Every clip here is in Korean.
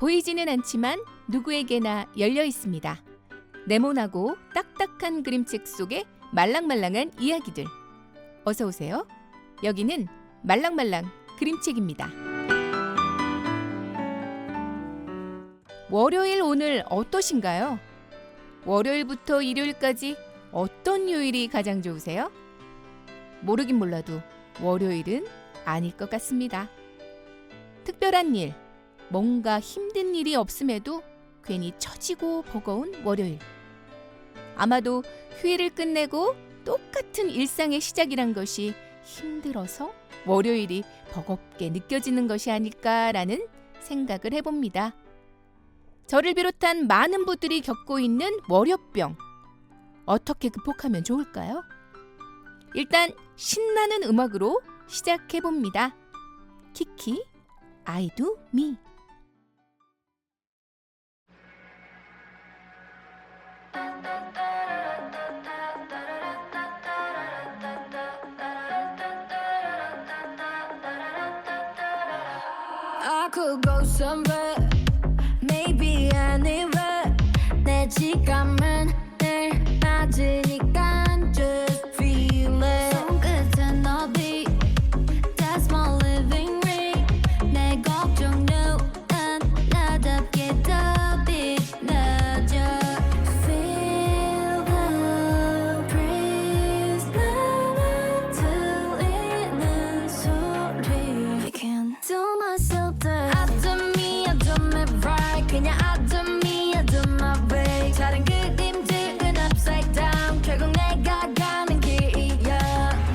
보이지는 않지만 누구에게나 열려 있습니다. 네모나고 딱딱한 그림책 속에 말랑말랑한 이야기들. 어서 오세요. 여기는 말랑말랑 그림책입니다. 월요일 오늘 어떠신가요? 월요일부터 일요일까지 어떤 요일이 가장 좋으세요? 모르긴 몰라도 월요일은 아닐 것 같습니다. 특별한 일, 뭔가 힘든 일이 없음에도 괜히 처지고 버거운 월요일. 아마도 휴일을 끝내고 똑같은 일상의 시작이란 것이 힘들어서 월요일이 버겁게 느껴지는 것이 아닐까라는 생각을 해봅니다. 저를 비롯한 많은 분들이 겪고 있는 월요병. 어떻게 극복하면 좋을까요? 일단 신나는 음악으로 시작해봅니다. 키키, I do me. I could go somewhere, maybe anywhere. 내 지갑은 늘 맞으니까 just feel it. 손끝은 어디? That's my living ring. 내 걱정은 나답게 더 빛나죠. Feel the breeze. 나만 들리는 소리. I can't do myself that. I do me, I do me right. 그냥 I do me, I do my way. 다른 그림들은 upside down. 결국 내가 가는 길이야.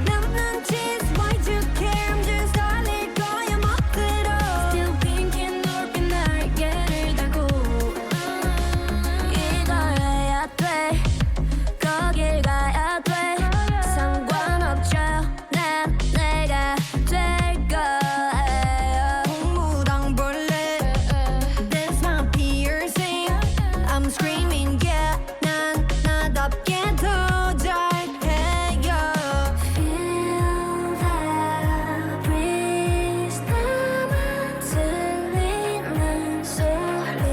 남는 cheese, why you care? I'm just 달릴 거야 멋대로. Still thinking 넓은 날개를 달고 이걸 해야 돼. 거길 가야 돼. 상관없죠. 난 내가 될 거예요. 공무당 벌레. That's my piercing. I'm screaming yeah. 난 나답게 더 잘해요. Feel that breeze. 나만 들리는 소리.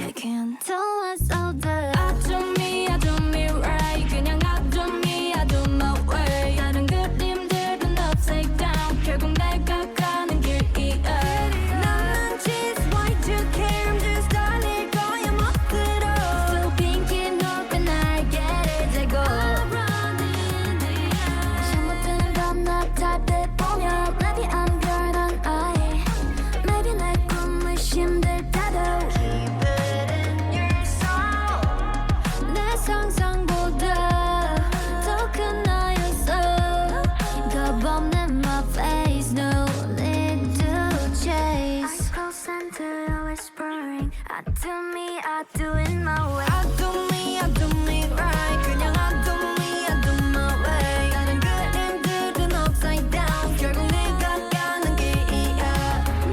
I can't tell myself that. I do me, I do me right. 그냥 I do me, I do my way. 다른 그림들은 upside down. 결국 내가 가는 길이야. 남는 cheese, why you care? I'm just 달릴 거야 멋대로. Still pinky 높은 날개를 들고 잘못되는 밤낮 달빛 보면 Maybe I'm burning eye. Maybe 내 꿈을 힘들다도 Keep it in your soul. 내 상상보다 더 큰 나였어. 겁없는 my face, no need to chase. Eyes closed and you're whispering. I do me, I do it my way. I do me, I do me right. 그냥 I do me, I do my way. 다른 그림들은 upside down. 결국 내가 가는 길이야.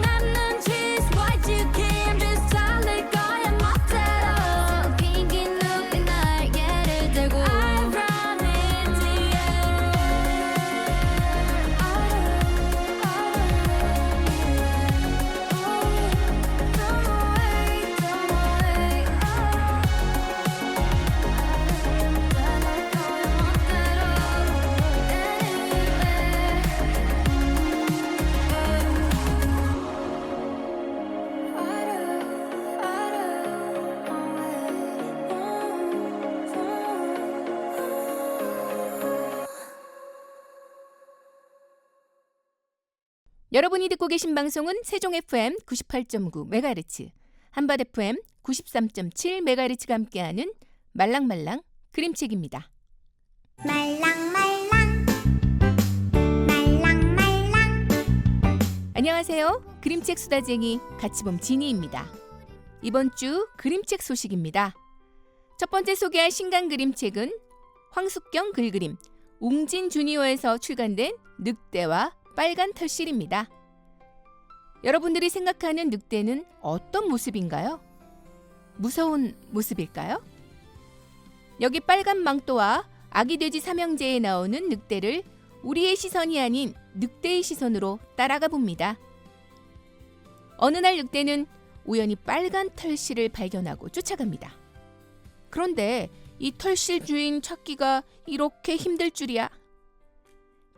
남는 cheese, why you care? I'm just 달릴 거야 멋대로. 핑ky 높은 날개를 들고 I run in the 여러분이 듣고 계신 방송은 세종 FM 98.9MHz, 한밭 FM 93.7MHz가 함께하는 말랑말랑 그림책입니다. 말랑말랑 말랑말랑. 안녕하세요. 그림책 수다쟁이 가치범 지니입니다. 이번 주 그림책 소식입니다. 첫 번째 소개할 신간 그림책은 황숙경 글그림, 웅진 주니어에서 출간된 늑대와 빨간 털실입니다. 여러분들이 생각하는 늑대는 어떤 모습인가요? 무서운 모습일까요? 여기 빨간 망토와 아기 돼지 삼형제에 나오는 늑대를 우리의 시선이 아닌 늑대의 시선으로 따라가 봅니다. 어느 날 늑대는 우연히 빨간 털실을 발견하고 쫓아갑니다. 그런데 이 털실 주인 찾기가 이렇게 힘들 줄이야.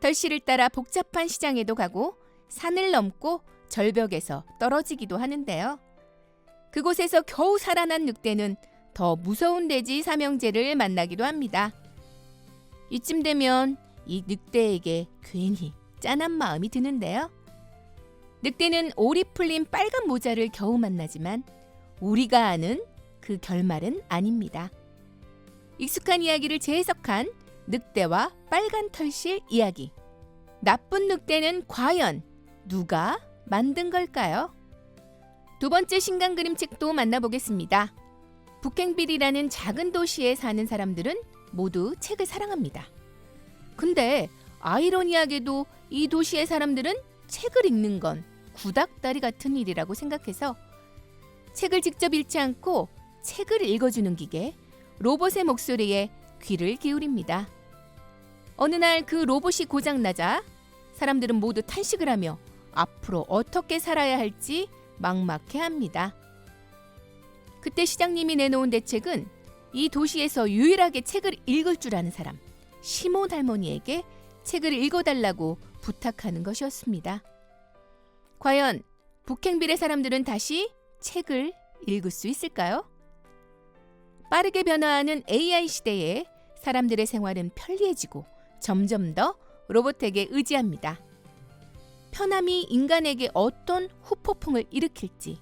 털실을 따라 복잡한 시장에도 가고 산을 넘고 절벽에서 떨어지기도 하는데요. 그곳에서 겨우 살아난 늑대는 더 무서운 돼지 삼형제를 만나기도 합니다. 이쯤 되면 이 늑대에게 괜히 짠한 마음이 드는데요. 늑대는 올이 풀린 빨간 모자를 겨우 만나지만 우리가 아는 그 결말은 아닙니다. 익숙한 이야기를 재해석한 늑대와 빨간 털실 이야기. 나쁜 늑대는 과연 누가 만든 걸까요? 두 번째 신간 그림책도 만나보겠습니다. 북행빌이라는 작은 도시에 사는 사람들은 모두 책을 사랑합니다. 근데 아이러니하게도 이 도시의 사람들은 책을 읽는 건 구닥다리 같은 일이라고 생각해서 책을 직접 읽지 않고 책을 읽어주는 기계, 로봇의 목소리에 귀를 기울입니다. 어느 날 그 로봇이 고장나자 사람들은 모두 탄식을 하며 앞으로 어떻게 살아야 할지 막막해합니다. 그때 시장님이 내놓은 대책은 이 도시에서 유일하게 책을 읽을 줄 아는 사람, 시몬 할머니에게 책을 읽어달라고 부탁하는 것이었습니다. 과연 북행빌의 사람들은 다시 책을 읽을 수 있을까요? 빠르게 변화하는 AI 시대에 사람들의 생활은 편리해지고 점점 더 로봇에게 의지합니다. 편함이 인간에게 어떤 후폭풍을 일으킬지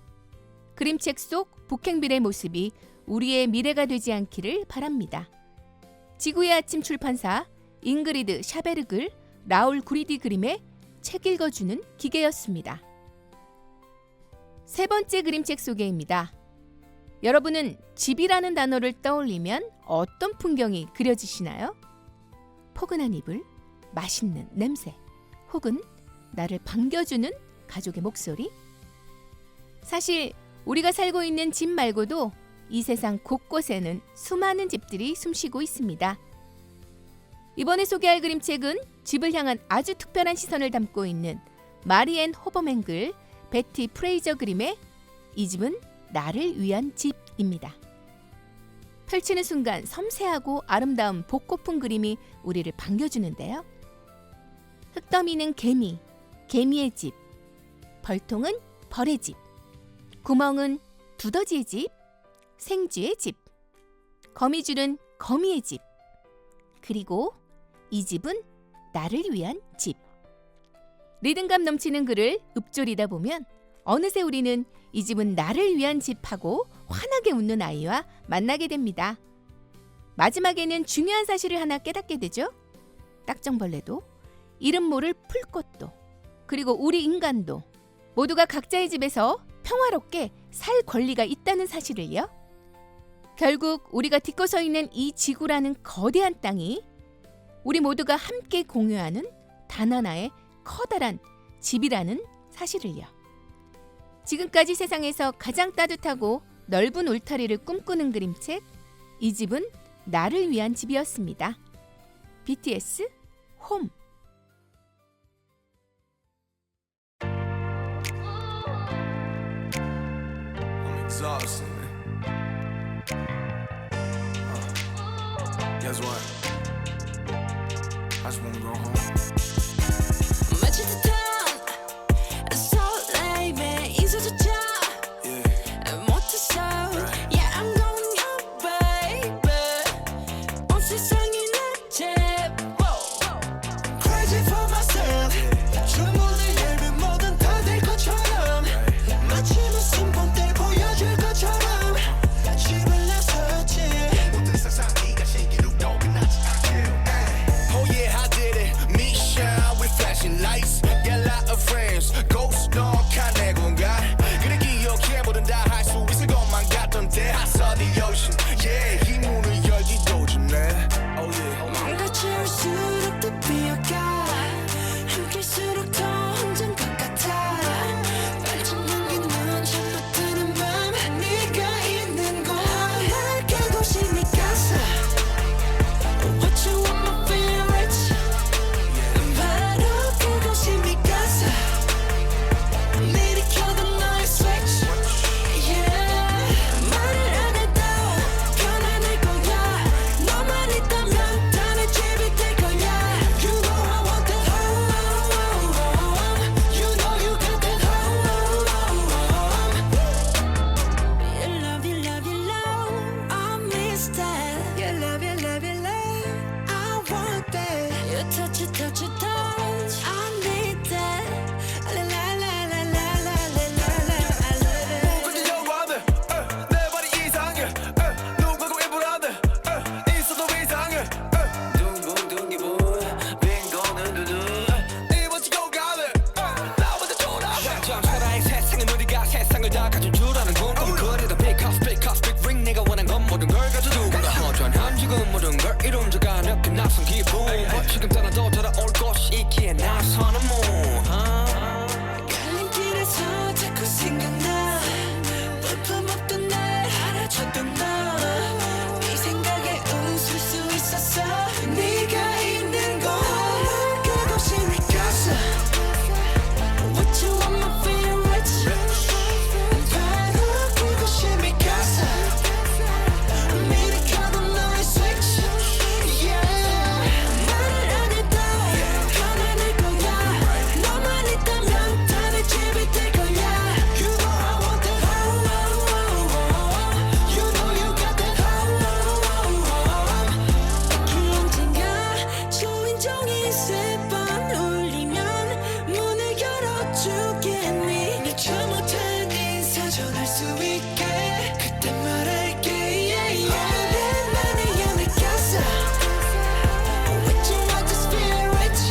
그림책 속 북행빌의 모습이 우리의 미래가 되지 않기를 바랍니다. 지구의 아침 출판사 잉그리드 샤베르글, 라울 구리디 그림의 책 읽어주는 기계였습니다. 세 번째 그림책 소개입니다. 여러분은 집이라는 단어를 떠올리면 어떤 풍경이 그려지시나요? 포근한 이불, 맛있는 냄새, 혹은 나를 반겨주는 가족의 목소리? 사실 우리가 살고 있는 집 말고도 이 세상 곳곳에는 수많은 집들이 숨쉬고 있습니다. 이번에 소개할 그림책은 집을 향한 아주 특별한 시선을 담고 있는 마리앤 호버맹글, 베티 프레이저 그림의 이 집은 나를 위한 집입니다. 펼치는 순간 섬세하고 아름다운 복고풍 그림이 우리를 반겨주는데요. 흙더미는 개미, 개미의 집, 벌통은 벌의 집, 구멍은 두더지의 집, 생쥐의 집, 거미줄은 거미의 집, 그리고 이 집은 나를 위한 집. 리듬감 넘치는 글을 읊조리다 보면 어느새 우리는 이 집은 나를 위한 집하고 환하게 웃는 아이와 만나게 됩니다. 마지막에는 중요한 사실을 하나 깨닫게 되죠. 딱정벌레도, 이름 모를 풀꽃도, 그리고 우리 인간도 모두가 각자의 집에서 평화롭게 살 권리가 있다는 사실을요. 결국 우리가 딛고 서 있는 이 지구라는 거대한 땅이 우리 모두가 함께 공유하는 단 하나의 커다란 집이라는 사실을요. 지금까지 세상에서 가장 따뜻하고 넓은 울타리를 꿈꾸는 그림책, 이 집은 나를 위한 집이었습니다. BTS 홈. I'm exhausted, man. Guess what? I just wanna go home. Much of the time, so late, man. 잊어줬죠. Yeah. 못했어. Yeah, I'm going home, baby. 온 세상이 내 집. Crazy for myself. 주문을 열면 뭐든 다 될 것처럼 마치 무슨 본때를 보여줄 것처럼 집을 나섰지. 모든 세상 네가 신기루 떠오르나지 않게. Oh yeah, I did it. Me 점점 살아의 세상은 우리가 세상을 다 가진 줄 아는 건 거리다 big house big house big ring 내가 원한 건 모든 걸 가져두고 허전한 지금 모든 걸 이룬자가 느낀 낯선 기분 지금 떠나도 돌아올 곳이 있기에 나서는 갈림길에서 자꾸 생각나 볼품없던 날 알아줬던 너네 생각에 웃을 수 있었어 네가 있는 곳 그곳이 내 casa What you want my favorite 바로 그곳이 내 casa 미리켜도 너의 switch Yeah 말을 안 해도 편안할 거야 너만 있다면 다 내 집이 될 거야 You know I want that You know you got that 그 언젠가 초인종이 세 번 울리면 문을 열어주겠니 미처 못한 인사 전할 수 있게 그때 말할게 yeah, yeah. 오랜만에 연애 casa With you I just feel rich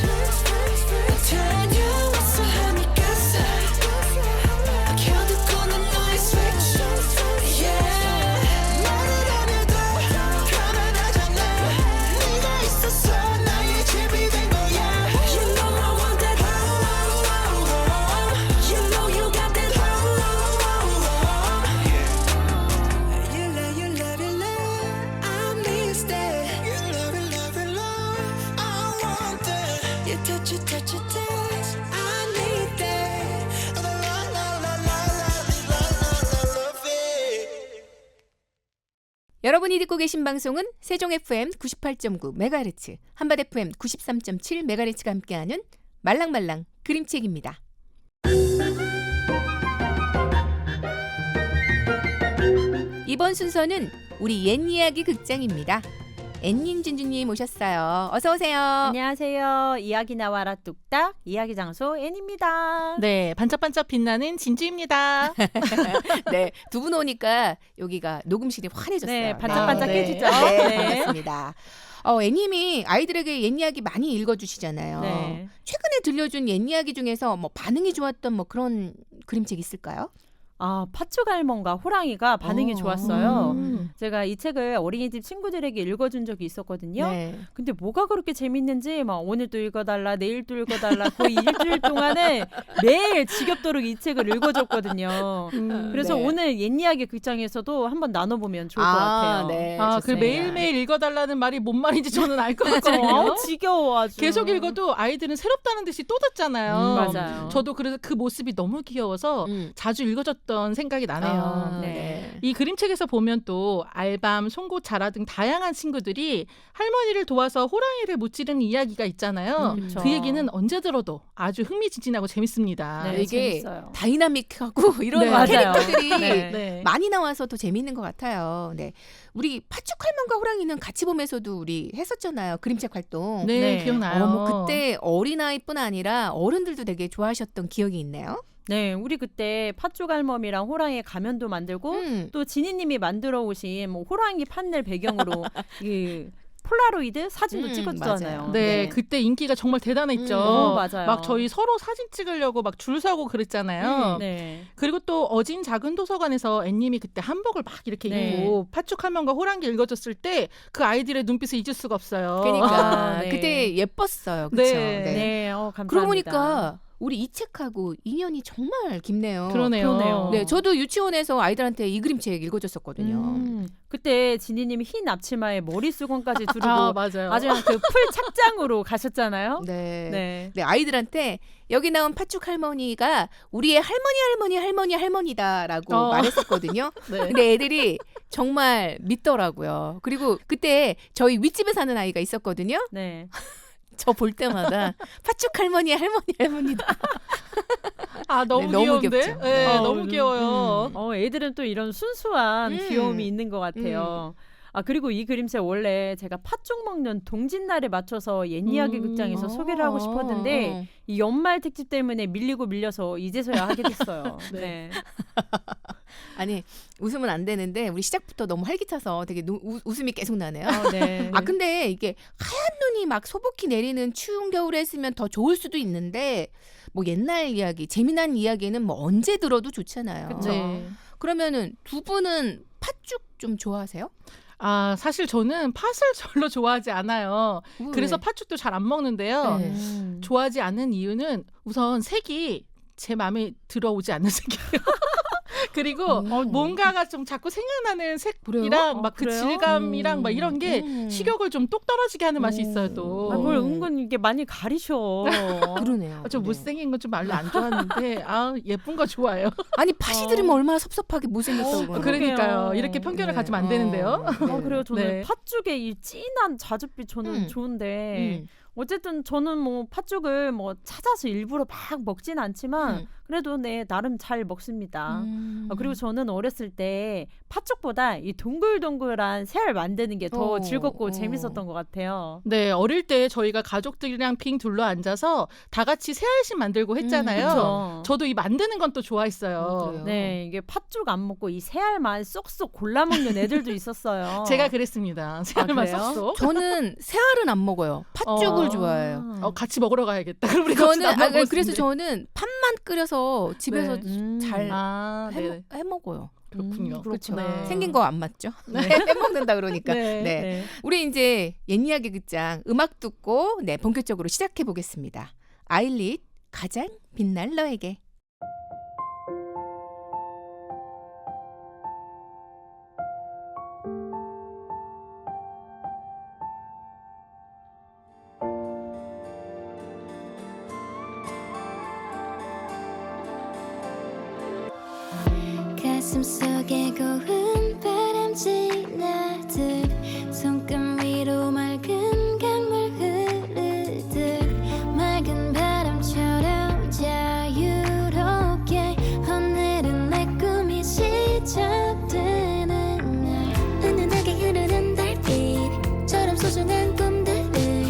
다녀왔어 하늘 casa 켜두고 난 너의 switch Yeah 말을 안 해도 편안하잖아 네가 있어서 나의 집이 된 거야 You know I want that You know you got that You love, you love, you love I miss that You love, you love, you love I want that You touch, you touch, you touch I need that La la la la la la love it 여러분이 듣고 계신 방송은 세종 FM 98.9 MHz, 한밭 FM 93.7 MHz가 함께하는 말랑말랑 그림책입니다. 이번 순서는 우리 옛 이야기 극장입니다. 앤닌진주님 오셨어요. 어서 오세요. 안녕하세요. 이야기 나와라 뚝딱 이야기 장소 앤입니다. 네, 반짝반짝 빛나는 진주입니다. 네, 두 분 오니까 여기가 녹음실이 환해졌어요. 네, 반짝반짝해지죠. 네, 네. 반갑습니다. 애님이 아이들에게 옛 이야기 많이 읽어주시잖아요. 네. 최근에 들려준 옛 이야기 중에서 뭐 반응이 좋았던 뭐 그런 그림책 있을까요? 아, 파초갈몬과 호랑이가 반응이 좋았어요. 음. 제가 이 책을 어린이집 친구들에게 읽어준 적이 있었거든요. 네. 근데 뭐가 그렇게 재밌는지 막 오늘도 읽어달라 내일도 읽어달라 거의 일주일 동안에 매일 지겹도록 이 책을 읽어줬거든요. 그래서 네. 오늘 옛 이야기 극장에서도 한번 나눠보면 좋을 것 같아요. 네, 아, 그 좋습니다. 매일매일 읽어달라는 말이 뭔 말인지 저는 알 것 같거든요. 아우 지겨워 아주. 계속 읽어도 아이들은 새롭다는 듯이 또 듣잖아요. 맞아요. 저도 그래서 그 모습이 너무 귀여워서 자주 읽어줬던 생각이 나네요. 아, 네. 이 그림책에서 보면 또 알밤, 송곳, 자라 등 다양한 친구들이 할머니를 도와서 호랑이를 무찌르는 이야기가 있잖아요. 그쵸. 그 얘기는 언제 들어도 아주 흥미진진하고 재밌습니다. 네, 이게 재밌어요. 다이나믹하고 이런 네, 맞아요. 캐릭터들이 네. 네. 많이 나와서 더 재밌는 것 같아요. 네, 우리 파축할멈과 호랑이는 같이 보면서도 우리 했었잖아요. 그림책 활동. 네, 네. 기억나요. 뭐 그때 어린아이뿐 아니라 어른들도 되게 좋아하셨던 기억이 있네요. 네, 우리 그때 팥죽알멈이랑 호랑이 가면도 만들고 또 지니님이 만들어 오신 뭐 호랑이 판넬 배경으로 이 폴라로이드 사진도 찍었잖아요. 맞아요. 네, 네. 그때 인기가 정말 대단했죠. 맞아요. 막 저희 서로 사진 찍으려고 막 줄 서고 그랬잖아요. 네. 그리고 또 어진 작은 도서관에서 앤님이 그때 한복을 막 이렇게 네. 입고 파축할멈과 호랑이 읽어줬을 때 그 아이들의 눈빛을 잊을 수가 없어요. 그러니까 아, 네. 그때 예뻤어요. 그렇죠. 네. 네, 감사합니다. 그러고 보니까 우리 이 책하고 인연이 정말 깊네요. 그러네요. 네, 저도 유치원에서 아이들한테 이 그림책 읽어줬었거든요. 그때 지니님이 흰 앞치마에 머리 수건까지 두르고 아, 맞아요. 아주 그냥 그 풀 착장으로 가셨잖아요. 네. 네. 네, 아이들한테 여기 나온 팥죽 할머니가 우리의 할머니다라고 말했었거든요. 네. 근데 애들이 정말 믿더라고요. 그리고 그때 저희 윗집에 사는 아이가 있었거든요. 네. 저 볼 때마다 팥죽 할머니다. 아, 너무 네, 너무 귀여운데? 귀엽죠. 네, 네. 너무 귀여워요. 애들은 또 이런 순수한 귀여움이 있는 것 같아요. 아, 그리고 이 그림책 원래 제가 팥죽 먹는 동짓날에 맞춰서 옛 이야기 극장에서 소개를 하고 싶었는데 이 연말 특집 때문에 밀려서 이제서야 하게 됐어요. 네. 아니 웃으면 안 되는데 우리 시작부터 너무 활기차서 되게 웃음이 계속 나네요. 네. 아 근데 이게 하얀 눈이 막 소복히 내리는 추운 겨울에 쓰면 더 좋을 수도 있는데 뭐 옛날 이야기, 재미난 이야기는 뭐 언제 들어도 좋잖아요. 그쵸. 네. 그러면은 두 분은 팥죽 좀 좋아하세요? 아, 사실 저는 팥을 별로 좋아하지 않아요. 그래서 왜? 팥죽도 잘 안 먹는데요. 네. 좋아하지 않는 이유는 우선 색이 제 마음에 들어오지 않는 색이에요. 그리고 뭔가가 좀 자꾸 생각나는 그래요? 색이랑 막 그 그래요? 질감이랑 막 이런 게 식욕을 좀 똑 떨어지게 하는 맛이 있어요 또. 아, 뭘 은근 이게 많이 가리셔. 그러네요. 좀 네. 못생긴 건 좀 별로 안 좋아하는데 예쁜 거 좋아해요. 아니 팥이 들으면 얼마나 섭섭하게 못생겼다고 그러나. 그러니까요. 그러게요. 이렇게 편견을 네. 가지면 안 되는데요. 아, 그래요. 저는 네. 팥죽의 이 진한 자줏빛 저는 좋은데 어쨌든 저는 뭐 팥죽을 뭐 찾아서 일부러 막 먹진 않지만 그래도 네 나름 잘 먹습니다. 그리고 저는 어렸을 때 팥죽보다 이 동글동글한 새알 만드는 게 더 즐겁고 재밌었던 것 같아요. 네, 어릴 때 저희가 가족들이랑 빙 둘러 앉아서 다 같이 새알심 만들고 했잖아요. 그쵸. 저도 이 만드는 건 또 좋아했어요. 그래요? 네, 이게 팥죽 안 먹고 이 새알만 쏙쏙 골라 먹는 애들도 있었어요. 제가 그랬습니다. 새알만 그래요? 쏙쏙. 저는 새알은 안 먹어요. 팥죽을 좋아해요. 같이 먹으러 가야겠다. 그럼 우리 같이 저는 나눠 먹을 수 그래서 있는데. 저는 팥만 끓여서 집에서 네. 잘 네. 해 먹어요. 그렇군요. 그렇죠. 네. 생긴 거 안 맞죠? 해 먹는다 그러니까. 네. 네. 네. 우리 이제 옛이야기 극장 음악 듣고 본격적으로 시작해 보겠습니다. 아일릿 가장 빛날 너에게. 가슴 속에 고운 바람쥐 나듯 손금 위로 맑은 강물 흐르듯 맑은 바람처럼 자유롭게 오늘은 내 꿈이 시작되는 날 은은하게 흐르는 달빛처럼 소중한 꿈들을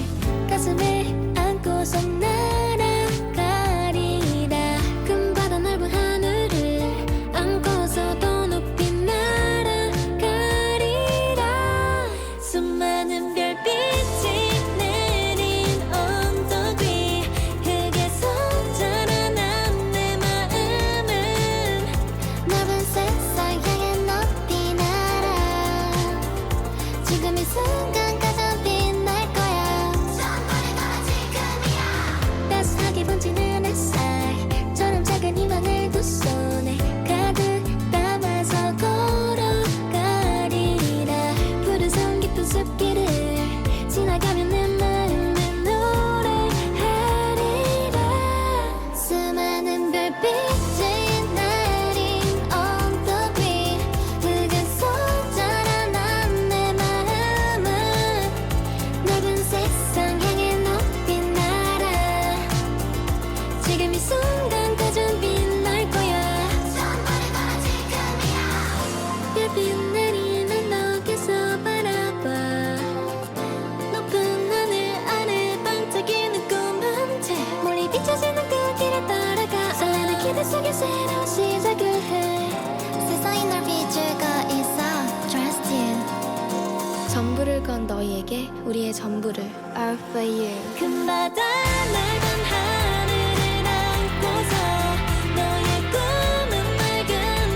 가슴에 안고서 날아가리라 금바다 넓은 하늘을 안고서 더 높이 날아가리라 수많은 별빛이 내린 언덕 위 흙에서 자라난 내 마음은 넓은 세상 향해 높이 날아 지금 이 순간 가장 빛날 거야 전부를 걸어 지금이야 따스하게 번지는 햇살처럼 작은 희망을 두 손에 가득 담아서 걸어가리라 푸른 성 깊은 숲길을 지나가면 내 마음에 노래하리라 수많은 별빛이 내린 언덕 위 흙에서 자라난 내 마음은 넓은 세상 향해 높이 날아 지금 이 순간 가장 빛날 거야 전부를 걸어 지금이야 별빛 내리는 너에서 바라봐 높은 하늘 아래 반짝이는 꿈한테 멀리 비춰지는 그 길을 따라가 설레는 기대 속에 새로운 시작을 해 세상이 널 비추고 있어 Trust you 전부를 건 너희에게 우리의 전부를 All for you 금바다 넓은 하늘을 안고서 너의 꿈은 맑은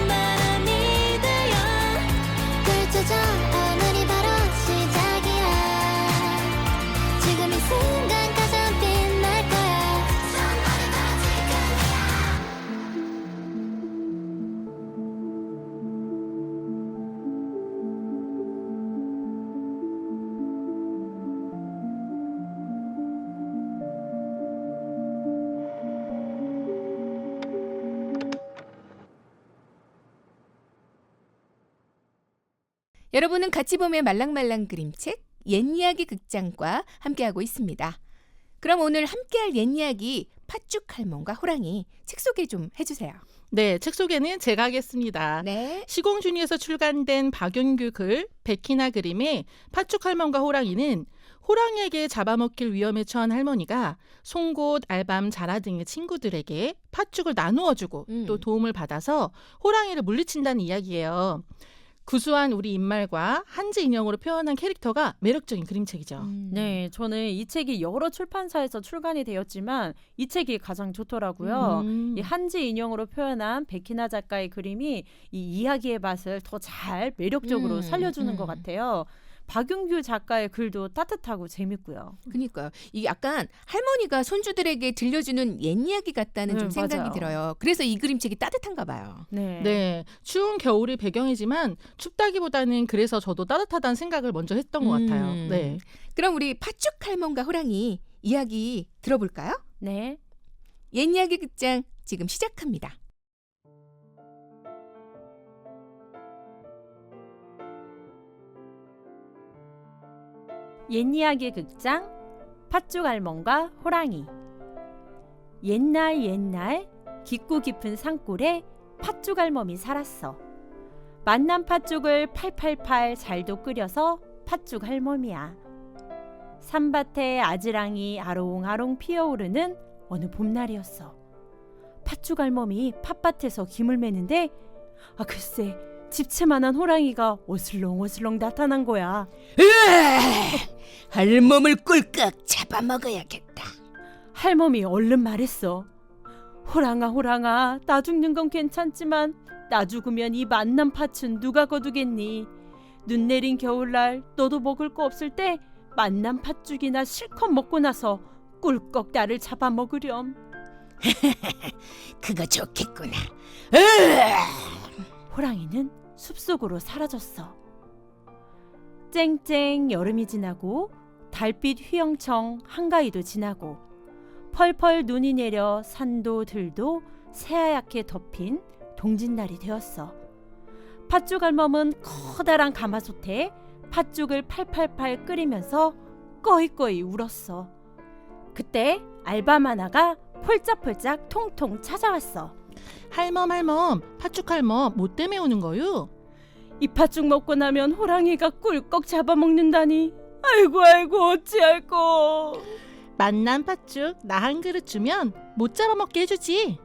바람이 되어 펼쳐져 오늘이 바로 시작이야 지금 이 순간 가장 빛날 거야 전부를 걸어 지금이야 여러분은 같이 보면 말랑말랑 그림책 옛이야기 극장과 함께하고 있습니다. 그럼 오늘 함께할 옛이야기 팥죽 할멈과 호랑이 책 소개 좀 해주세요. 네, 책 소개는 제가 하겠습니다. 네. 시공준이에서 출간된 박윤규 글, 백희나 그림의 팥죽 할멈과 호랑이는 호랑이에게 잡아먹힐 위험에 처한 할머니가 송곳, 알밤, 자라 등의 친구들에게 팥죽을 나누어주고 또 도움을 받아서 호랑이를 물리친다는 이야기예요. 구수한 우리 입말과 한지 인형으로 표현한 캐릭터가 매력적인 그림책이죠. 네, 저는 이 책이 여러 출판사에서 출간이 되었지만 이 책이 가장 좋더라고요. 이 한지 인형으로 표현한 백희나 작가의 그림이 이 이야기의 맛을 더 잘 매력적으로 살려주는 것 같아요. 박윤규 작가의 글도 따뜻하고 재밌고요. 그러니까요. 이 약간 할머니가 손주들에게 들려주는 옛 이야기 같다는 좀 생각이 맞아요. 들어요. 그래서 이 그림책이 따뜻한가 봐요. 네. 네, 추운 겨울이 배경이지만 춥다기보다는 그래서 저도 따뜻하다는 생각을 먼저 했던 것 같아요. 네. 그럼 우리 팥죽 할멈과 호랑이 이야기 들어볼까요? 네. 옛 이야기 극장 지금 시작합니다. 옛이야기 극장 팥죽 할멈과 호랑이. 옛날 깊고 깊은 산골에 팥죽 할멈이 살았어. 만난 팥죽을 팔팔팔 잘도 끓여서 팥죽 할멈이야. 산밭에 아지랑이 아롱아롱 피어오르는 어느 봄날이었어. 팥죽 할멈이 팥밭에서 김을 매는데 글쎄 집채만한 호랑이가 어슬렁어슬렁 나타난 거야. 할멈을 꿀꺽 잡아먹어야겠다. 할멈이 얼른 말했어. 호랑아 나 죽는 건 괜찮지만 나 죽으면 이 만난 팥은 누가 거두겠니? 눈 내린 겨울날 너도 먹을 거 없을 때 만난 팥죽이나 실컷 먹고 나서 꿀꺽 나를 잡아먹으렴. 그거 좋겠구나. 호랑이는 숲속으로 사라졌어. 쨍쨍 여름이 지나고 달빛 휘영청 한가위도 지나고 펄펄 눈이 내려 산도 들도 새하얗게 덮인 동짓날이 되었어. 팥죽 할멈은 커다란 가마솥에 팥죽을 팔팔팔 끓이면서 꺼이꺼이 울었어. 그때 알밤 하나가 폴짝폴짝 통통 찾아왔어. 할멈, 팥죽 할멈 뭐 때문에 오는 거요? 이 팥죽 먹고 나면 호랑이가 꿀꺽 잡아먹는다니. 아이고 어찌할꼬. 만난 팥죽 나 한 그릇 주면 못 잡아먹게 해주지.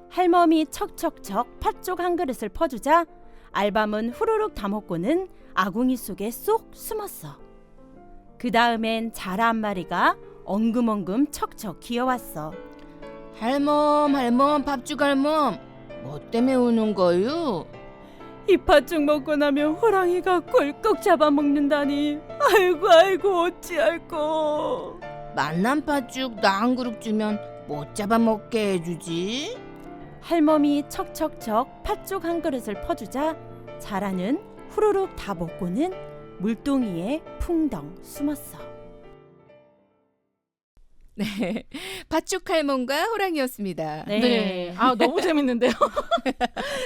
할멈이 척척척 팥죽 한 그릇을 퍼주자 알밤은 후루룩 다 먹고는 아궁이 속에 쏙 숨었어. 그 다음엔 자라 한 마리가 엉금엉금 척척 기어왔어. 할멈, 밥죽 할멈, 뭐 때문에 우는 거요? 이 팥죽 먹고 나면 호랑이가 꿀꺽 잡아먹는다니. 아이고 어찌할꼬. 만난 팥죽 나 한 그릇 주면 못 잡아먹게 해주지. 할멈이 척척척 팥죽 한 그릇을 퍼주자 자라는 후루룩 다 먹고는 물동이에 풍덩 숨었어. 네, 팥죽 할멈과 호랑이였습니다. 네. 아, 너무 재밌는데요.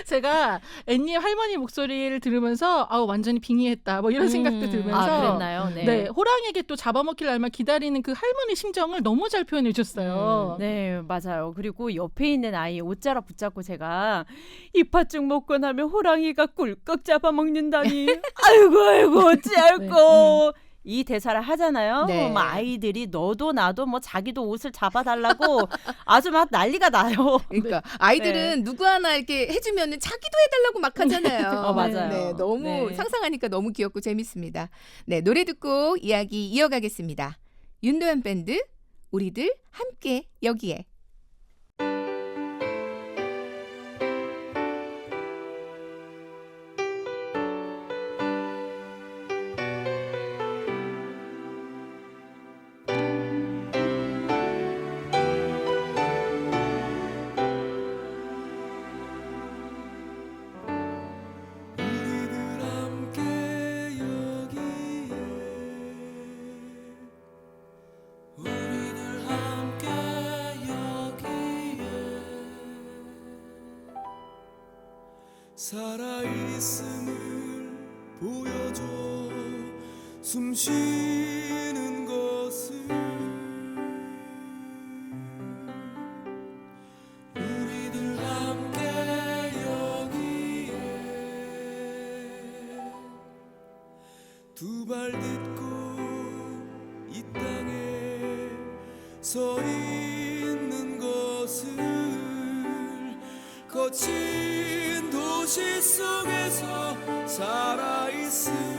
제가 앤님 할머니 목소리를 들으면서 완전히 빙의했다. 뭐 이런 생각도 들면서 그랬나요? 네, 호랑이에게 또 잡아먹힐 날만 기다리는 그 할머니 심정을 너무 잘 표현해 주셨어요. 네, 맞아요. 그리고 옆에 있는 아이 옷자락 붙잡고 제가 이 팥죽 먹고 나면 호랑이가 꿀꺽 잡아먹는다니. 아이고 어찌할꼬. 이 대사를 하잖아요. 네. 뭐 아이들이 너도 나도 뭐 자기도 옷을 잡아달라고 아주 막 난리가 나요. 그러니까 아이들은 누구 하나 이렇게 해주면은 자기도 해달라고 막 하잖아요. 맞아요. 네, 너무 네. 상상하니까 너무 귀엽고 재밌습니다. 네, 노래 듣고 이야기 이어가겠습니다. 윤도현 밴드 우리들 함께 여기에. 우리들 함께 여기에 우리들 함께 여기에 살아있음을 보여줘 숨 쉬는 것을 우리들 함께 여기에 두 발 딛고 이 땅에 서 있는 것을 거친 도시 현실 속에서 살아있음을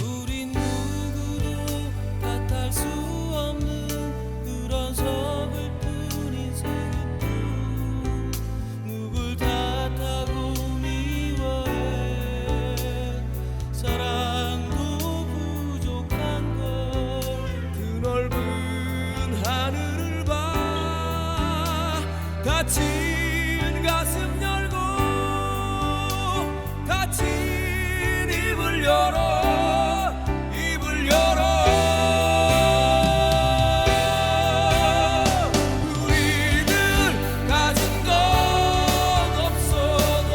우린 누구도 탓할 수 없는 그런 서글픈 인생뿐 누굴 탓하고 미워해 사랑도 부족한 걸 그 넓은 하늘을 봐 다친 가슴 열고 다친 입을 열어 입을 열어 우리들 가진 것 없어도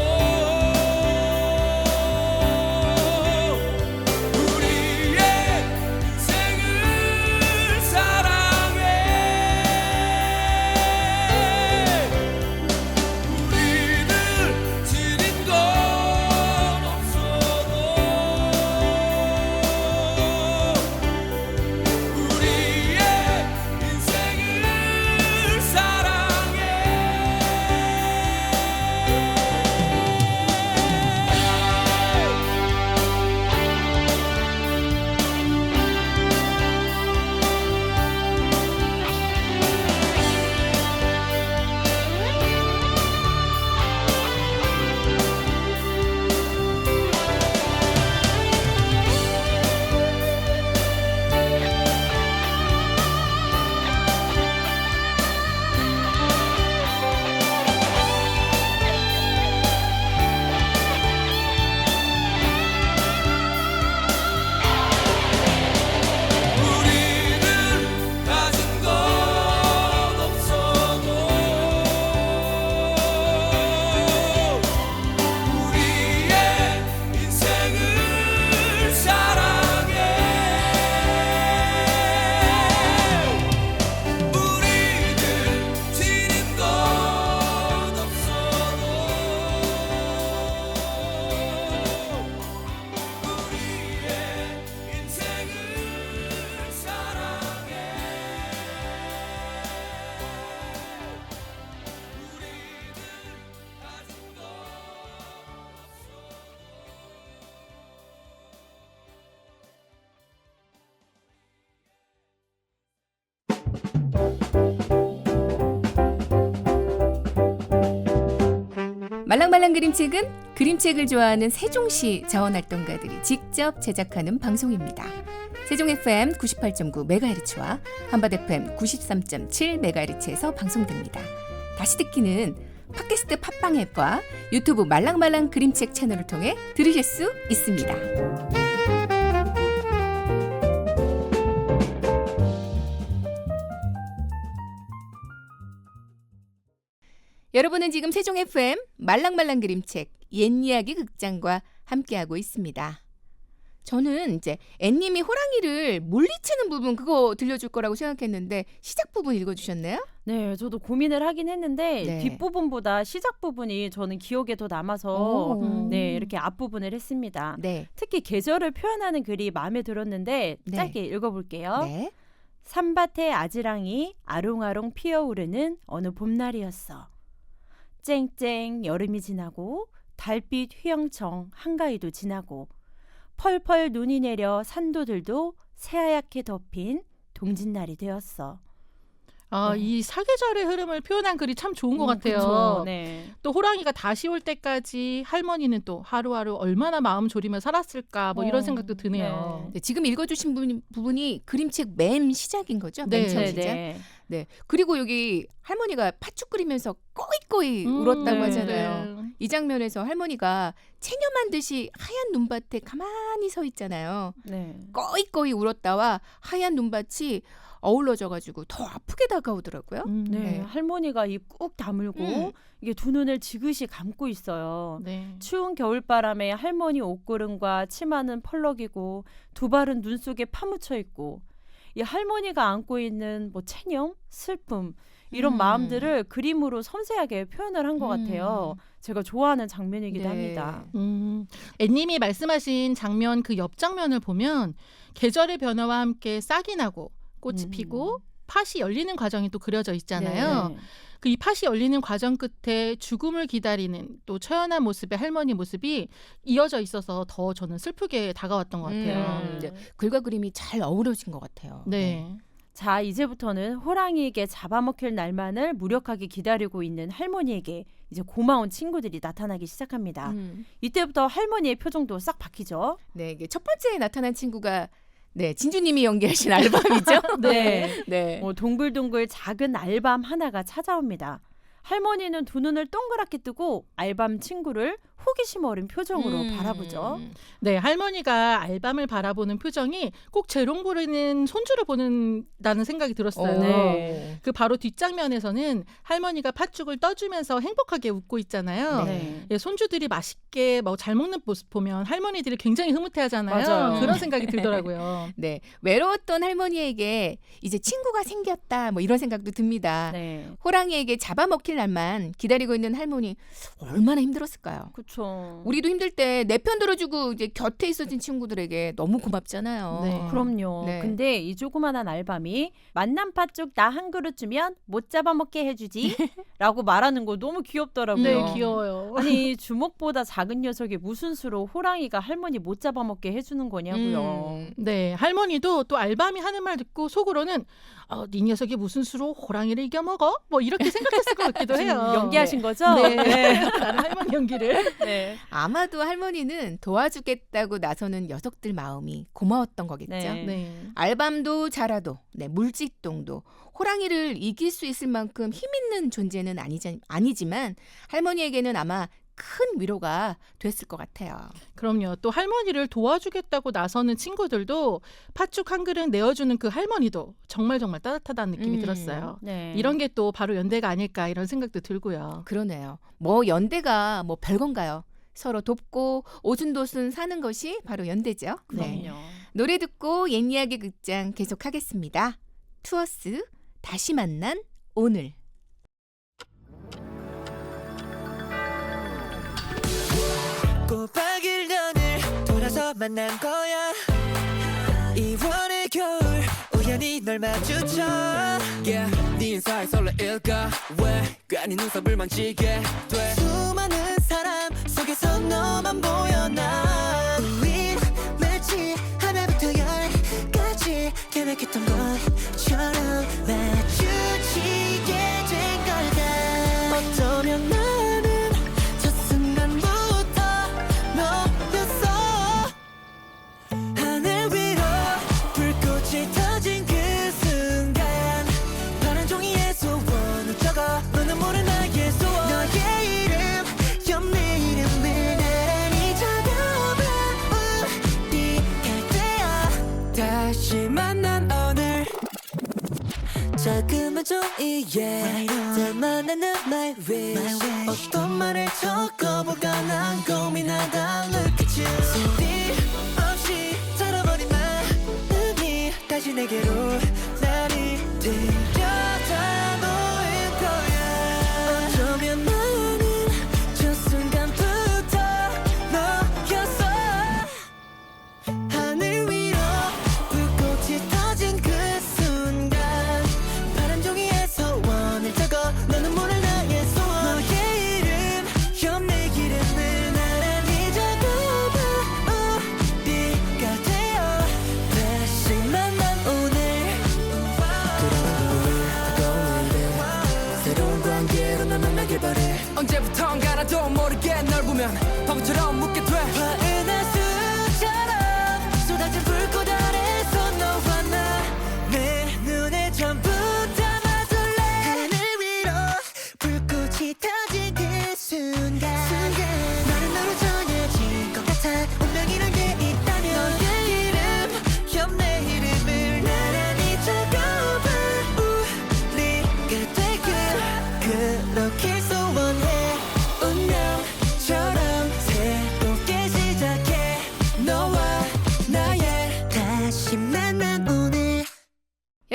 우리의 인생을 사랑해 우리들 지닌 건 없어도 우리의 인생을 사랑해 우리는 가진 것 없어도 우리의 인생을 사랑해 우리들 지닌 것 없어도 우리의 인생을 사랑해 우리들 가진 것 말랑말랑 그림책은 그림책을 좋아하는 세종시 자원활동가들이 직접 제작하는 방송입니다. 세종 FM 98.9MHz와 한밭 FM 93.7MHz에서 방송됩니다. 다시 듣기는 팟캐스트 팟빵 앱과 유튜브 말랑말랑 그림책 채널을 통해 들으실 수 있습니다. 여러분은 지금 세종 FM 말랑말랑 그림책 옛이야기 극장과 함께하고 있습니다. 저는 이제 앤님이 호랑이를 물리치는 부분 그거 들려줄 거라고 생각했는데 시작 부분 읽어주셨나요? 네, 저도 고민을 하긴 했는데 네. 뒷부분보다 시작 부분이 저는 기억에 더 남아서 오. 네, 이렇게 앞부분을 했습니다. 네. 특히 계절을 표현하는 글이 마음에 들었는데 네. 짧게 읽어볼게요. 네. 산밭에 아지랑이 아롱아롱 피어오르는 어느 봄날이었어. 쨍쨍 여름이 지나고 달빛 휘영청 한가위도 지나고 펄펄 눈이 내려 산도들도 새하얗게 덮인 동짓날이 되었어. 아, 이 사계절의 흐름을 표현한 글이 참 좋은 것 같아요. 그쵸, 네. 또 호랑이가 다시 올 때까지 할머니는 또 하루하루 얼마나 마음 졸이며 살았을까 뭐 이런 생각도 드네요. 네, 지금 읽어주신 부분이 그림책 맨 시작인 거죠? 맨 처음 네, 시작? 네. 네. 그리고 여기 할머니가 팥죽 끓이면서 꺼이꺼이 울었다고 네, 하잖아요. 네. 이 장면에서 할머니가 체념한 듯이 하얀 눈밭에 가만히 서 있잖아요. 네. 꺼이꺼이 울었다와 하얀 눈밭이 어우러져가지고 더 아프게 다가오더라고요. 네, 네. 할머니가 입 꾹 다물고 이게 두 눈을 지그시 감고 있어요. 네. 추운 겨울바람에 할머니 옷구름과 치마는 펄럭이고 두 발은 눈 속에 파묻혀 있고 이 할머니가 안고 있는 뭐 체념, 슬픔 이런 마음들을 그림으로 섬세하게 표현을 한 것 같아요. 제가 좋아하는 장면이기도 네. 합니다. 앤님이 말씀하신 장면 그 옆 장면을 보면 계절의 변화와 함께 싹이 나고 꽃이 피고 팥이 열리는 과정이 또 그려져 있잖아요. 네. 그 이 팥이 열리는 과정 끝에 죽음을 기다리는 또 처연한 모습의 할머니 모습이 이어져 있어서 더 저는 슬프게 다가왔던 것 같아요. 이제 글과 그림이 잘 어우러진 것 같아요. 네. 자, 이제부터는 호랑이에게 잡아먹힐 날만을 무력하게 기다리고 있는 할머니에게 이제 고마운 친구들이 나타나기 시작합니다. 이때부터 할머니의 표정도 싹 바뀌죠. 네, 이게 첫 번째 나타난 친구가 네, 진주님이 연기하신 알밤이죠. 네. 네. 동글동글 작은 알밤 하나가 찾아옵니다. 할머니는 두 눈을 동그랗게 뜨고 알밤 친구를 호기심 어린 표정으로 바라보죠. 네, 할머니가 알밤을 바라보는 표정이 꼭 재롱 부리는 손주를 보는다는 생각이 들었어요. 네. 그 바로 뒷장면에서는 할머니가 팥죽을 떠주면서 행복하게 웃고 있잖아요. 네. 예, 손주들이 맛있게 뭐 잘 먹는 모습 보면 할머니들이 굉장히 흐뭇해하잖아요. 맞아요. 그런 생각이 들더라고요. 네, 외로웠던 할머니에게 이제 친구가 생겼다 뭐 이런 생각도 듭니다. 네. 호랑이에게 잡아먹힐 날만 기다리고 있는 할머니 얼마나 힘들었을까요? 그렇죠. 우리도 힘들 때 내 편 들어주고 이제 곁에 있어진 친구들에게 너무 고맙잖아요. 네. 그럼요. 네. 근데 이 조그만한 알밤이 만난 팥죽 나 한 그릇 주면 못 잡아먹게 해주지 라고 말하는 거 너무 귀엽더라고요. 네, 귀여워요. 아니 주먹보다 작은 녀석이 무슨 수로 호랑이가 할머니 못 잡아먹게 해주는 거냐고요. 네, 할머니도 또 알밤이 하는 말 듣고 속으로는 네 녀석이 무슨 수로 호랑이를 이겨먹어? 뭐 이렇게 생각했을 것 같기도 해요. 연기하신 거죠? 네. 나는 할머니 연기를. 네. 아마도 할머니는 도와주겠다고 나서는 녀석들 마음이 고마웠던 거겠죠. 네. 네. 알밤도 자라도 네, 물직동도 호랑이를 이길 수 있을 만큼 힘 있는 존재는 아니지만 할머니에게는 아마 큰 위로가 됐을 것 같아요. 그럼요. 또 할머니를 도와주겠다고 나서는 친구들도 팥죽 한 그릇 내어주는 그 할머니도 정말 정말 따뜻하다는 느낌이 들었어요. 네. 이런 게 또 바로 연대가 아닐까 이런 생각도 들고요. 그러네요. 뭐 연대가 뭐 별건가요? 서로 돕고 오순도순 사는 것이 바로 연대죠. 네. 그럼요. 노래 듣고 옛 이야기 극장 계속하겠습니다. 투어스 다시 만난 오늘. 꼬박 1년을 돌아서 만난 거야 2월의 겨울 우연히 널 마주쳐 Yeah, 네 인사에 설레일까 왜 괜히 눈썹을 만지게 돼 수많은 사람 속에서 너만 보여 나 우린 마치 하나부터 열까지 계획했던 것처럼 마주치게 된 걸까 어쩌면 나는 첫 순간부터 너였어 하늘 위로 불꽃이 터진 그 순간 파란 종이에 소원을 적어 너는 모른 나의 소원 너의 이름 옆 내 이름을 나란히 적어봐 우리가 되어 다시 만난 오늘 자그마한 종이에 닮아나는 my wish 어떤 말을 적어볼까 난 고민하다 look at you 소리 없이 살아버린 마음이 다시 내게로 나를 들여다 보일 거야 어쩌면 나는 저 순간부터 너였어 하늘 위로 불꽃이 터진 그 순간 파란 종이에 소원을 적어 너는 모를 나의 소원 너의 이름 옆 내 이름을 나란히 적어봐 우리가 되어 다시 만난 오늘 그런 오늘 새로운 관계로 날 만나길 바래 언제부턴가 나도 모르게 널 보면 바보처럼 묻게 돼 화은 하수처럼 쏟아진 불꽃 아래서 너와 나 내 눈에 전부 담아둘래 하늘 위로 불꽃이 터진 그 순간 너는 너로 정해진 것 같아 운명이란 게 있다면 너의 이름 옆 내 이름을 나란히 적어봐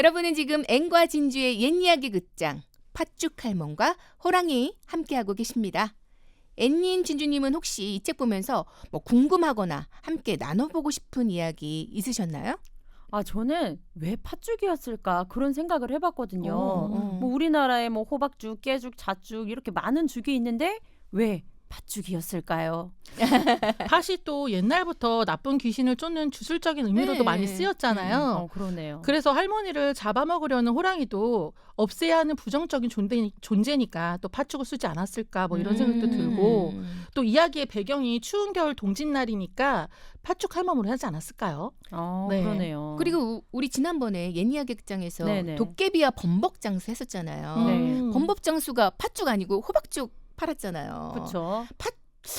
여러분은 지금 앵과 진주의 옛 이야기 극장 팥죽할멈과 호랑이 함께하고 계십니다. 앵님, 진주님은 혹시 이 책 보면서 뭐 궁금하거나 함께 나눠보고 싶은 이야기 있으셨나요? 아, 저는 왜 팥죽이었을까 그런 생각을 해봤거든요. 어. 뭐 우리나라에 뭐 호박죽, 깨죽, 잣죽 이렇게 많은 죽이 있는데 왜 팥죽이었을까요? 팥이 또 옛날부터 나쁜 귀신을 쫓는 주술적인 의미로도 네. 많이 쓰였잖아요. 그러네요. 그래서 할머니를 잡아먹으려는 호랑이도 없애야 하는 부정적인 존재니까 또 팥죽을 쓰지 않았을까 뭐 이런 생각도 들고 또 이야기의 배경이 추운 겨울 동짓날이니까 팥죽 할멈으로 하지 않았을까요? 네. 그러네요. 그리고 우리 지난번에 옛 이야기 극장에서 네네. 도깨비와 범벅장수 했었잖아요. 네. 범벅장수가 팥죽 아니고 호박죽 팔았잖아요. 그렇죠.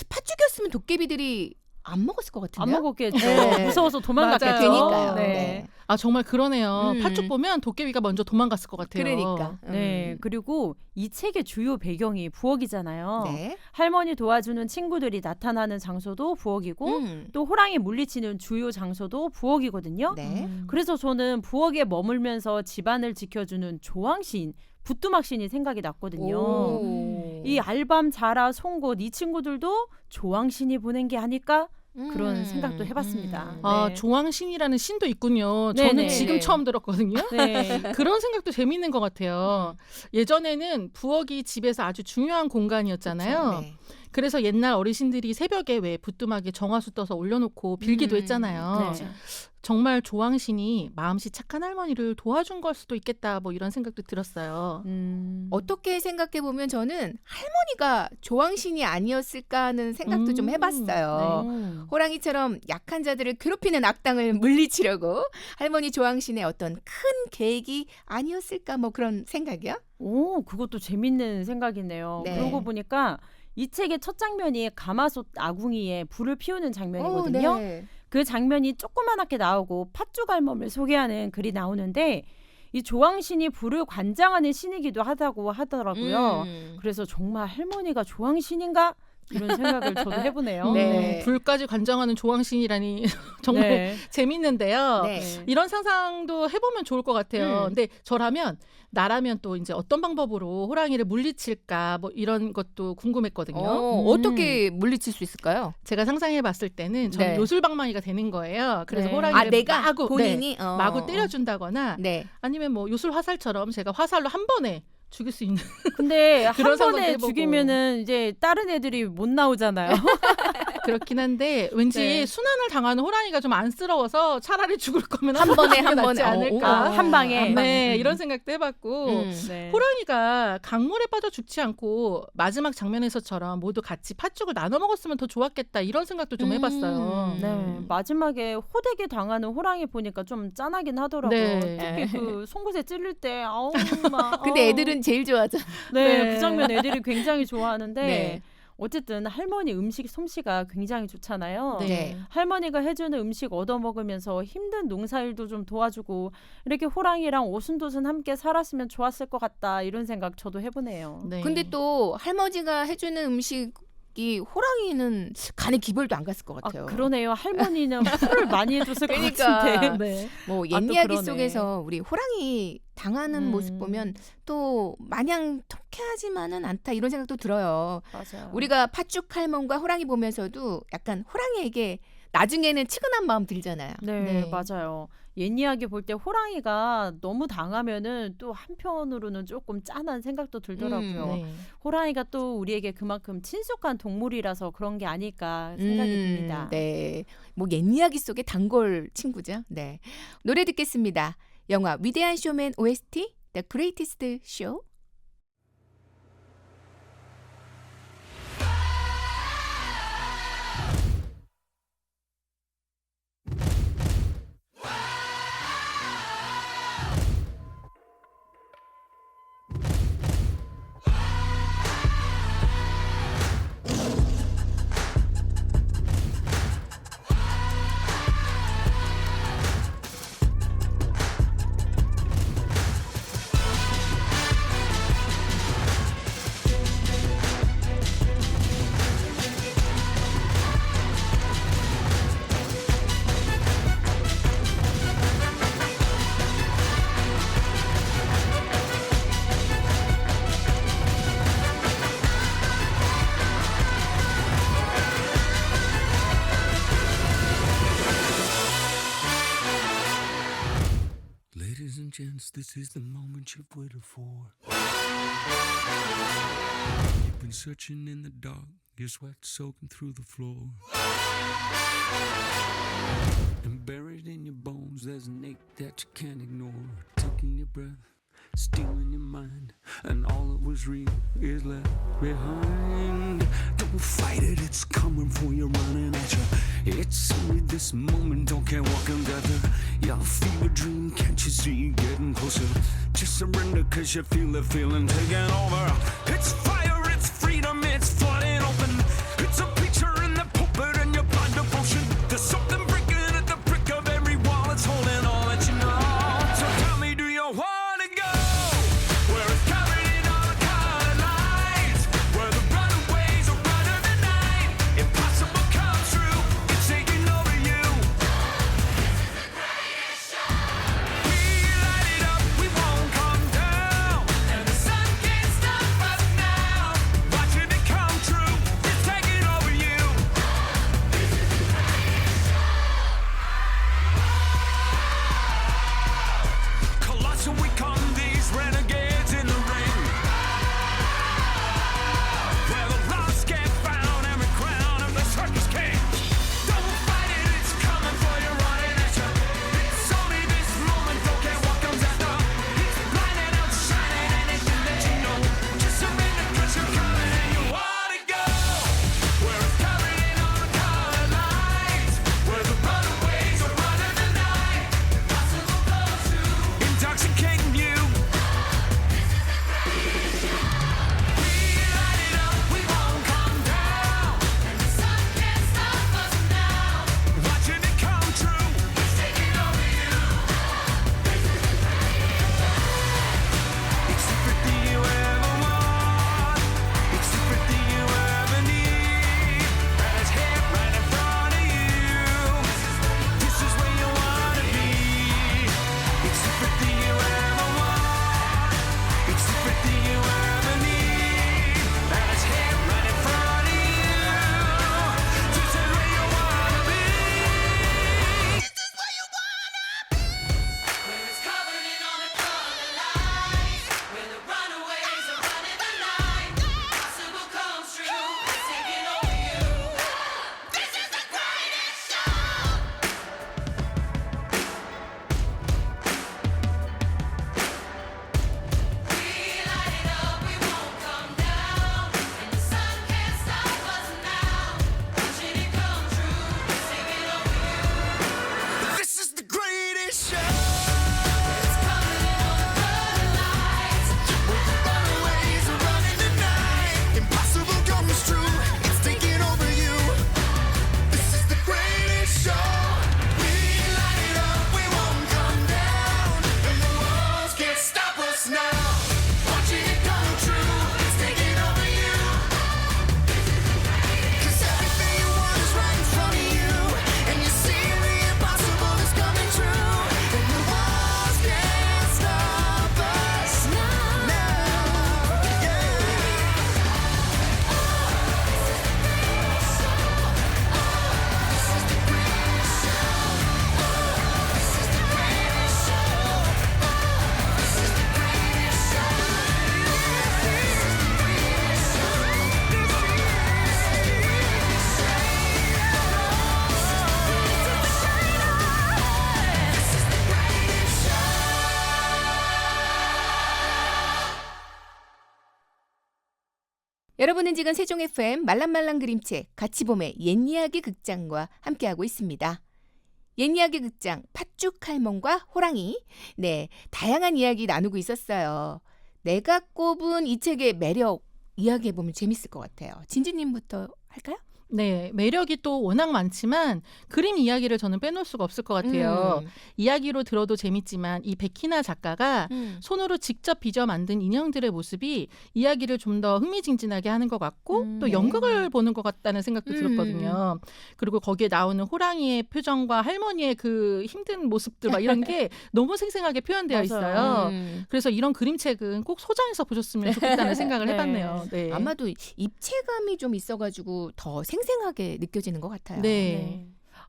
팥죽이었으면 도깨비들이 안 먹었을 것 같은데요? 안 먹었겠죠. 네. 무서워서 도망갔겠죠. 맞아요. 되니까요. 네. 네. 아 정말 그러네요. 음. 팥죽 보면 도깨비가 먼저 도망갔을 것 같아요. 그러니까. 네. 그리고 이 책의 주요 배경이 부엌이잖아요. 네. 할머니 도와주는 친구들이 나타나는 장소도 부엌이고 또 호랑이 물리치는 주요 장소도 부엌이거든요. 네. 그래서 저는 부엌에 머물면서 집안을 지켜주는 조왕신, 부뚜막신이 생각이 났거든요. 오. 이 알밤, 자라, 송곳 이 친구들도 조왕신이 보낸 게 아닐까? 그런 생각도 해봤습니다. 아 네. 조왕신이라는 신도 있군요. 네네. 저는 지금 네. 처음 들었거든요. 네. 그런 생각도 재미있는 것 같아요. 예전에는 부엌이 집에서 아주 중요한 공간이었잖아요. 네. 그래서 옛날 어르신들이 새벽에 왜 부뚜막에 정화수 떠서 올려놓고 빌기도 했잖아요. 네. 정말 조왕신이 마음씨 착한 할머니를 도와준 걸 수도 있겠다 뭐 이런 생각도 들었어요. 어떻게 생각해 보면 저는 할머니가 조왕신이 아니었을까 하는 생각도 좀 해봤어요. 네. 호랑이처럼 약한 자들을 괴롭히는 악당을 물리치려고 할머니 조왕신의 어떤 큰 계획이 아니었을까 뭐 그런 생각이요. 오, 그것도 재밌는 생각이네요. 네. 그러고 보니까 이 책의 첫 장면이 가마솥 아궁이에 불을 피우는 장면이거든요. 네. 그 장면이 조그만하게 나오고 팥죽 할멈을 소개하는 글이 나오는데 이 조왕신이 불을 관장하는 신이기도 하다고 하더라고요. 그래서 정말 할머니가 조왕신인가? 이런 생각을 저도 해보네요. 네. 불까지 관장하는 조왕신이라니 정말 네. 재밌는데요. 네. 이런 상상도 해보면 좋을 것 같아요. 근데 나라면 또 이제 어떤 방법으로 호랑이를 물리칠까 뭐 이런 것도 궁금했거든요. 어떻게 물리칠 수 있을까요? 제가 상상해봤을 때는 저는 네. 요술방망이가 되는 거예요. 그래서 네. 호랑이를 내가 마구 본인이 마구 때려준다거나 네. 아니면 뭐 요술 화살처럼 제가 화살로 한 번에 죽일 수 있는 근데 한 그런 상상도 번에 해보고. 죽이면은 이제 다른 애들이 못 나오잖아요. 그렇긴 한데 왠지 네. 순환을 당하는 호랑이가 좀 안쓰러워서 차라리 죽을 거면 한 번에 한 낫지 번에 않을까. 한 방에. 네, 이런 생각도 해봤고 네. 호랑이가 강물에 빠져 죽지 않고 마지막 장면에서처럼 모두 같이 팥죽을 나눠 먹었으면 더 좋았겠다 이런 생각도 좀 해봤어요. 네, 마지막에 호되게 당하는 호랑이 보니까 좀 짠하긴 하더라고요. 네. 특히 그 송곳에 찔릴 때 아우 막. 근데 애들은 제일 좋아하잖아. 네, 네. 그 장면 애들이 굉장히 좋아하는데 네. 어쨌든 할머니 음식 솜씨가 굉장히 좋잖아요. 네. 할머니가 해주는 음식 얻어 먹으면서 힘든 농사일도 좀 도와주고 이렇게 호랑이랑 오순도순 함께 살았으면 좋았을 것 같다 이런 생각 저도 해보네요. 네. 근데 또 할머니가 해주는 음식이 호랑이는 간에 기별도 안 갔을 것 아, 같아요. 그러네요. 할머니는 풀을 많이 해줬을 것 그러니까. 같은데. 네. 뭐 아, 옛 또 이야기 그러네. 속에서 우리 호랑이 당하는 모습 보면 또 마냥 통쾌하지만은 않다 이런 생각도 들어요. 맞아요. 우리가 팥죽 할멈과 호랑이 보면서도 약간 호랑이에게 나중에는 측은한 마음 들잖아요. 네, 네. 맞아요. 옛 이야기 볼 때 호랑이가 너무 당하면은 또 한편으로는 조금 짠한 생각도 들더라고요. 네. 호랑이가 또 우리에게 그만큼 친숙한 동물이라서 그런 게 아닐까 생각이 듭니다. 네. 뭐 옛 이야기 속의 단골 친구죠. 네. 노래 듣겠습니다. 영화 위대한 쇼맨 OST The Greatest Show. chance, this is the moment you've waited for. You've been searching in the dark, your sweat soaking through the floor. And buried in your bones, there's an ache that you can't ignore. Taking your breath, stealing your mind, and all that was real is left behind. Don't fight it, it's coming for you, running at you. It's only this moment, don't care what can gather. Your fever dream, can't you see you getting closer? Just surrender, cause you feel the feeling taking over. It's fire, it's freedom, it's flooding open. It's a picture in the pulpit and your blind devotion. There's something breaking at the brick of every wall, it's holding all that you know. So tell me, do you wanna go where it's covered in all the colored lights, where the runaways are running the night? Impossible comes true, it's taking over you. We light it up, we won't come down, and the sun can't stop us now. Watching it come true, it's taking over you. Colossal, we come, these renegades in the ring, where the lost get found, every crown of the circus king. Don't fight it, it's coming for you, running at you. It's only this moment, don't care what comes after. It's blinding, outshining anything that you know. Just surrender, cause you're coming and you wanna go where it's covered in all the colored lights, where the runaways are running the night. Impossible comes true, intoxicating you. We light it up, we won't come down, and the sun can't stop us now. Watching it come true, it's taking over you. It's everything you ever want, it's everything you ever need, and it's here right in front of you. This is where you wanna be. It's everything you ever want, it's everything you ever need, and it's here right in front of you. This is where you wanna be. This is where you wanna be. Where it's covered in all the colored lights, where the runaways are running the night. Impossible comes true, it's taking over you. This is the greatest show. We light it up, we won't come down, and the sun can't stop us now. Watching it come true, it's taking over you. This is the greatest show. It's coming in all the colored lights, where the runaways are running the night. Impossible comes true, it's taking over you. This is the greatest show. We light it up, we won't come down, and the walls can't stop us now. Watching it come true, it's taking over you. 'Cause everything you want is right in front of you, and you see the impossible is coming true, and the walls can't stop us now. Yeah. 여러분은 지금 세종 FM 말랑말랑 그림책 같이 봄의 옛이야기 극장과 함께하고 있습니다. 옛이야기 극장 팥죽 할멈과 호랑이. 네, 다양한 이야기 나누고 있었어요. 내가 꼽은 이 책의 매력 이야기해보면 재밌을 것 같아요. 진주님부터 할까요? 네, 매력이 또 워낙 많지만 그림 이야기를 저는 빼놓을 수가 없을 것 같아요. 이야기로 들어도 재밌지만 이 백희나 작가가 손으로 직접 빚어 만든 인형들의 모습이 이야기를 좀 더 흥미진진하게 하는 것 같고 또 연극을 보는 것 같다는 생각도 들었거든요. 그리고 거기에 나오는 호랑이의 표정과 할머니의 그 힘든 모습들 막 이런 게 너무 생생하게 표현되어 있어요. 그래서 이런 그림책은 꼭 소장해서 보셨으면 좋겠다는 생각을 해봤네요. 네. 아마도 입체감이 좀 있어가지고 더 생생하게 느껴지는 것 같아요. 네.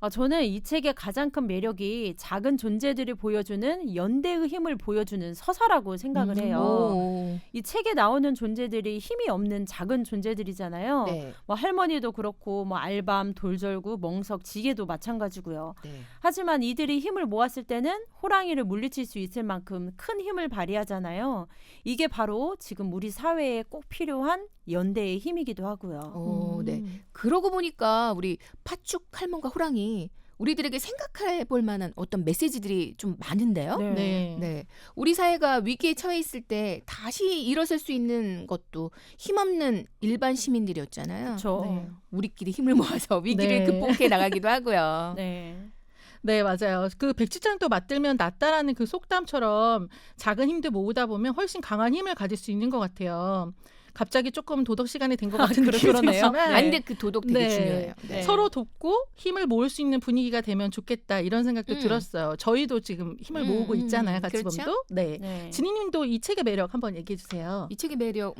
저는 이 책의 가장 큰 매력이 작은 존재들이 보여주는 연대의 힘을 보여주는 서사라고 생각을 해요. 오. 이 책에 나오는 존재들이 힘이 없는 작은 존재들이잖아요. 네. 뭐 할머니도 그렇고 뭐 알밤, 돌절구, 멍석, 지게도 마찬가지고요. 네. 하지만 이들이 힘을 모았을 때는 호랑이를 물리칠 수 있을 만큼 큰 힘을 발휘하잖아요. 이게 바로 지금 우리 사회에 꼭 필요한 연대의 힘이기도 하고요. 오, 네. 그러고 보니까 우리 팥죽 할멈과 호랑이 우리들에게 생각해 볼 만한 어떤 메시지들이 좀 많은데요. 네. 네. 우리 사회가 위기에 처해 있을 때 다시 일어설 수 있는 것도 힘없는 일반 시민들이었잖아요. 그렇죠. 네. 우리끼리 힘을 모아서 위기를 네. 극복해 나가기도 하고요. 네. 네, 맞아요. 그 백지장도 맞들면 낫다라는 그 속담처럼 작은 힘들 모으다 보면 훨씬 강한 힘을 가질 수 있는 것 같아요. 갑자기 조금 도덕 시간이 된 것 같은 느낌이 그러네요. 들지만 아니, 근데 그 도덕 되게 네. 중요해요. 네. 서로 돕고 힘을 모을 수 있는 분위기가 되면 좋겠다 이런 생각도 음. 들었어요. 저희도 지금 힘을 모으고 있잖아요. 같이 그렇죠? 봄도. 네. 네. 진희님도 이 책의 매력 한번 얘기해 주세요. 이 책의 매력,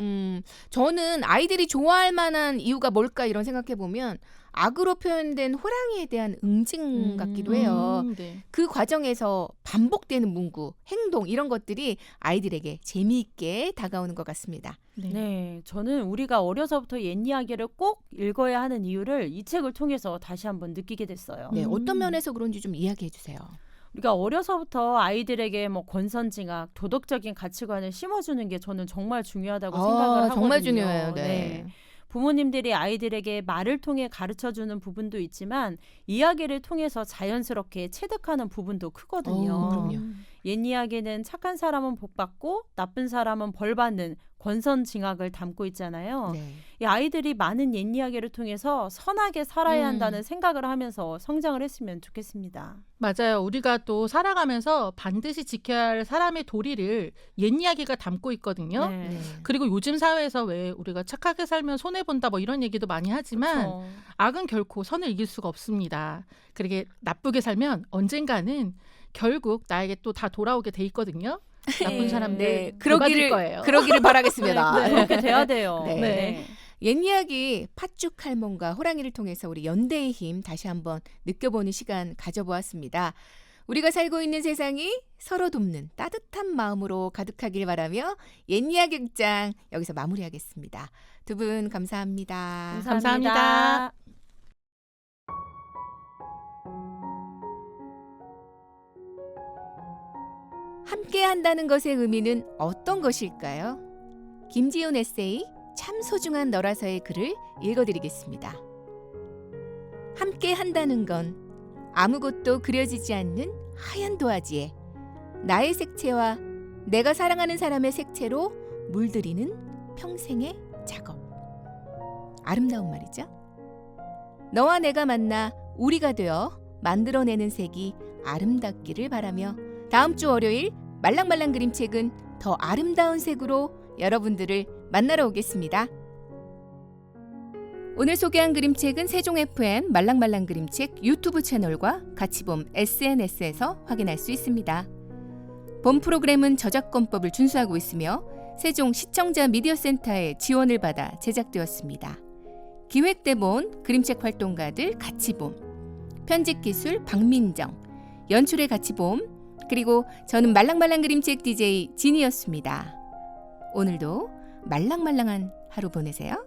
저는 아이들이 좋아할 만한 이유가 뭘까 이런 생각해 보면 악으로 표현된 호랑이에 대한 응징 같기도 해요. 네. 그 과정에서 반복되는 문구, 행동 이런 것들이 아이들에게 재미있게 다가오는 것 같습니다. 네, 저는 우리가 어려서부터 옛 이야기를 꼭 읽어야 하는 이유를 이 책을 통해서 다시 한번 느끼게 됐어요. 네, 어떤 면에서 그런지 좀 이야기해 주세요. 우리가 어려서부터 아이들에게 뭐 권선징악, 도덕적인 가치관을 심어주는 게 저는 정말 중요하다고 생각을 하거든요. 정말 중요해요. 네. 부모님들이 아이들에게 말을 통해 가르쳐주는 부분도 있지만 이야기를 통해서 자연스럽게 체득하는 부분도 크거든요. 그럼요. 옛 이야기는 착한 사람은 복받고 나쁜 사람은 벌받는 권선징악을 담고 있잖아요. 네. 이 아이들이 많은 옛 이야기를 통해서 선하게 살아야 한다는 생각을 하면서 성장을 했으면 좋겠습니다. 맞아요. 우리가 또 살아가면서 반드시 지켜야 할 사람의 도리를 옛 이야기가 담고 있거든요. 네. 네. 그리고 요즘 사회에서 왜 우리가 착하게 살면 손해 본다 뭐 이런 얘기도 많이 하지만 그쵸. 악은 결코 선을 이길 수가 없습니다. 그렇게 나쁘게 살면 언젠가는 결국 나에게 또 다 돌아오게 돼 있거든요. 나쁜 사람들 그러기를 거예요. 그러기를 바라겠습니다. 네, 그렇게 돼야 돼요. 네. 네. 옛 이야기 팥죽 할멈과 호랑이를 통해서 우리 연대의 힘 다시 한번 느껴보는 시간 가져보았습니다. 우리가 살고 있는 세상이 서로 돕는 따뜻한 마음으로 가득하길 바라며 옛 이야기 극장 여기서 마무리하겠습니다. 두 분 감사합니다. 감사합니다. 함께 한다는 것의 의미는 어떤 것일까요? 김지훈 에세이 참 소중한 너라서의 글을 읽어드리겠습니다. 함께 한다는 건 아무것도 그려지지 않는 하얀 도화지에 나의 색채와 내가 사랑하는 사람의 색채로 물들이는 평생의 작업. 아름다운 말이죠. 너와 내가 만나 우리가 되어 만들어내는 색이 아름답기를 바라며 다음 주 월요일 말랑말랑 그림책은 더 아름다운 색으로 여러분들을 만나러 오겠습니다. 오늘 소개한 그림책은 세종 FM 말랑말랑 그림책 유튜브 채널과 같이봄 SNS에서 확인할 수 있습니다. 본 프로그램은 저작권법을 준수하고 있으며 세종 시청자 미디어센터의 지원을 받아 제작되었습니다. 기획대본 그림책 활동가들 같이봄, 편집기술 박민정, 연출의 같이봄, 그리고 저는 말랑말랑 그림책 DJ 진이었습니다. 오늘도 말랑말랑한 하루 보내세요.